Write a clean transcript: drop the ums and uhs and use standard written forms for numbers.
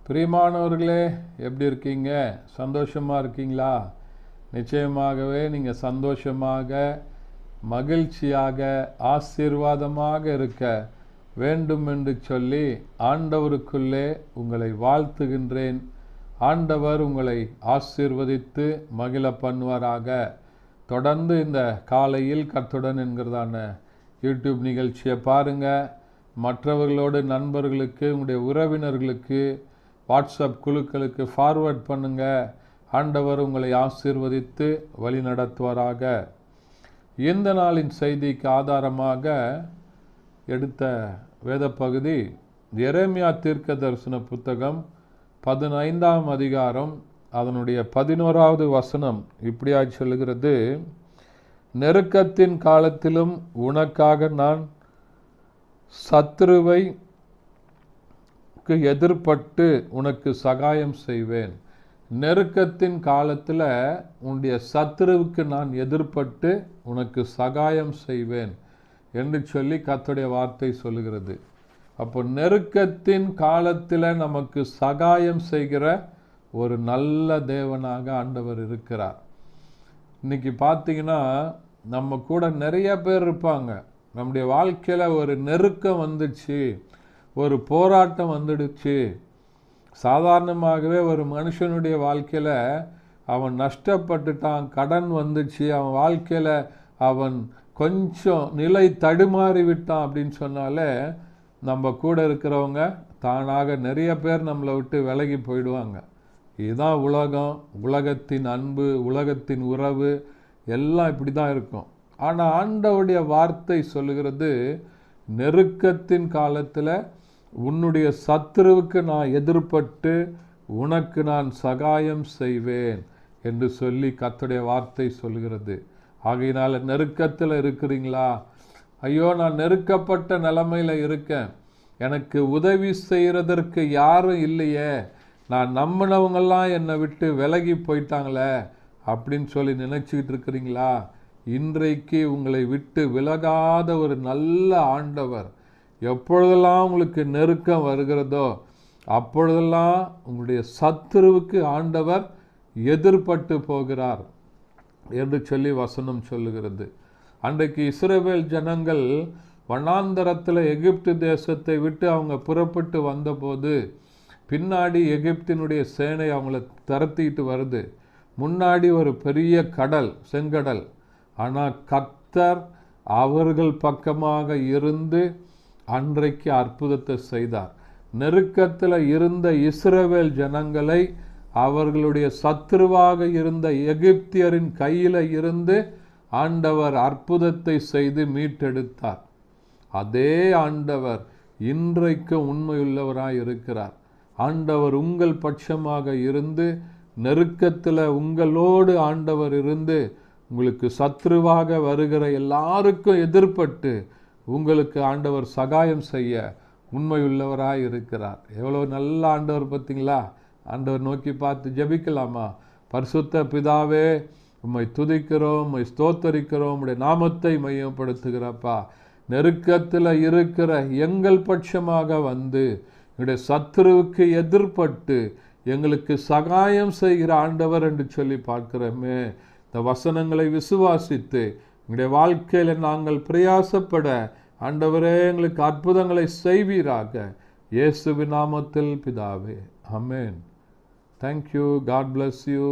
பிரியமானவர்களே, எப்படி இருக்கீங்க? சந்தோஷமாக இருக்கீங்களா? நிச்சயமாகவே நீங்கள் சந்தோஷமாக, மகிழ்ச்சியாக, ஆசீர்வாதமாக இருக்க வேண்டும் என்று சொல்லி ஆண்டவருக்குள்ளே உங்களை வாழ்த்துகின்றேன். ஆண்டவர் உங்களை ஆசீர்வதித்து மகிழ பண்ணுவாராக. தொடர்ந்து இந்த காலையில் கர்த்தருடன் என்கிறதான யூடியூப் நிகழ்ச்சியை பாருங்கள். மற்றவர்களோடு, நண்பர்களுக்கு, உங்களுடைய உறவினர்களுக்கு, வாட்ஸ்அப் குழுக்களுக்கு ஃபார்வர்ட் பண்ணுங்கள். ஆண்டவர் உங்களை ஆசீர்வதித்து வழி நடத்துவாராக. இந்த நாளின் செய்திக்கு ஆதாரமாக எடுத்த வேத பகுதி எரேமியா தீர்க்க தரிசன புத்தகம் 15ஆம் அதிகாரம் அதனுடைய 11வது வசனம் இப்படியாய் சொல்லுகிறது: நெருக்கத்தின் காலத்திலும் உனக்காக நான் சத்துருவை எதிர்பட்டு உனக்கு சகாயம் செய்வேன். நெருக்கத்தின் காலத்தில் உன்னுடைய சத்துருவுக்கு நான் எதிர்பட்டு உனக்கு சகாயம் செய்வேன் என்று சொல்லி கர்த்தருடைய வார்த்தை சொல்லுகிறது. அப்போ நெருக்கத்தின் காலத்தில் நமக்கு சகாயம் செய்கிற ஒரு நல்ல தேவனாக ஆண்டவர் இருக்கிறார். இன்னைக்கு பார்த்தீங்கன்னா நம்ம கூட நிறைய பேர் இருப்பாங்க. நம்முடைய வாழ்க்கையில் ஒரு நெருக்கம் வந்துச்சு, ஒரு போராட்டம் வந்துடுச்சு. சாதாரணமாகவே ஒரு மனுஷனுடைய வாழ்க்கையில் அவன் நஷ்டப்பட்டுட்டான், கடன் வந்துச்சு, அவன் வாழ்க்கையில் அவன் கொஞ்சம் நிலை தடுமாறி விட்டான் அப்படின்னு சொன்னாலே நம்ம கூட இருக்கிறவங்க தானாக நிறைய பேர் நம்மளை விட்டு விலகி போயிடுவாங்க. இதுதான் உலகம், உலகத்தின் அன்பு, உலகத்தின் உறவு எல்லாம் இப்படி தான் இருக்கும். ஆனால் ஆண்டவருடைய வார்த்தை சொல்லுகிறது, நெருக்கத்தின் காலத்தில் உன்னுடைய சத்துருவுக்கு நான் எதிர்பட்டு உனக்கு நான் சகாயம் செய்வேன் என்று சொல்லி கர்த்தருடைய வார்த்தை சொல்லுகிறது. ஆகையினால நெருக்கத்தில் இருக்கிறீங்களா? ஐயோ, நான் நெருக்கப்பட்ட நிலைமையில் இருக்கேன், எனக்கு உதவி செய்கிறதற்கு யாரும் இல்லையே, நான் நம்பினவங்கெல்லாம் என்னை விட்டு விலகி போயிட்டாங்களே அப்படின்னு சொல்லி நினச்சிக்கிட்டு இருக்கிறீங்களா? இன்றைக்கு உங்களை விட்டு விலகாத ஒரு நல்ல ஆண்டவர், எப்பொழுதெல்லாம் உங்களுக்கு நெருக்கம் வருகிறதோ அப்பொழுதெல்லாம் உங்களுடைய சத்துருவுக்கு ஆண்டவர் எதிர்பட்டு போகிறார் என்று சொல்லி வசனம் சொல்லுகிறது. அன்றைக்கு இஸ்ரவேல் ஜனங்கள் வனாந்தரத்தில் எகிப்து தேசத்தை விட்டு அவங்க புறப்பட்டு வந்தபோது பின்னாடி எகிப்தினுடைய சேனை அவங்கள திரத்திட்டு வருது. முன்னாடி ஒரு பெரிய கடல், செங்கடல். ஆனால் கர்த்தர் அவர்கள் பக்கமாக இருந்து அன்றைக்கு அற்புதத்தை செய்தார். நெருக்கத்தில் இருந்த இஸ்ரவேல் ஜனங்களை அவர்களுடைய சத்துருவாக இருந்த எகிப்தியரின் கையில் இருந்து ஆண்டவர் அற்புதத்தை செய்து மீட்டெடுத்தார். அதே ஆண்டவர் இன்றைக்கு உண்மையுள்ளவராய் இருக்கிறார். ஆண்டவர் உங்கள் பட்சமாக இருந்து, நெருக்கத்தில் உங்களோடு ஆண்டவர் இருந்து, உங்களுக்கு சத்ருவாக வருகிற எல்லாருக்கும் எதிர்பட்டு உங்களுக்கு ஆண்டவர் சகாயம் செய்ய உண்மையுள்ளவராய் இருக்கிறார். எவ்வளோ நல்ல ஆண்டவர் பார்த்தீங்களா? ஆண்டவர் நோக்கி பார்த்து ஜெபிக்கலாமா? பரிசுத்த பிதாவே, உம்மை துதிக்கிறோம், உம்மை ஸ்தோத்தரிக்கிறோம், உம்முடைய நாமத்தை மையப்படுத்துகிறப்பா. நெருக்கத்தில் இருக்கிற எங்கள் பட்சமாக வந்து எங்களுடைய சத்துருவுக்கு எதிர்பட்டு எங்களுக்கு சகாயம் செய்கிற ஆண்டவர் என்று சொல்லி பார்க்கிறோமே. இந்த வசனங்களை விசுவாசித்து எங்களுடைய வாழ்க்கையில் நாங்கள் பிரயாசப்பட ஆண்டவரே எங்களுக்கு அற்புதங்களை செய்வீராக. இயேசுவின் நாமத்தில் பிதாவே, ஆமென். Thank you. God bless you.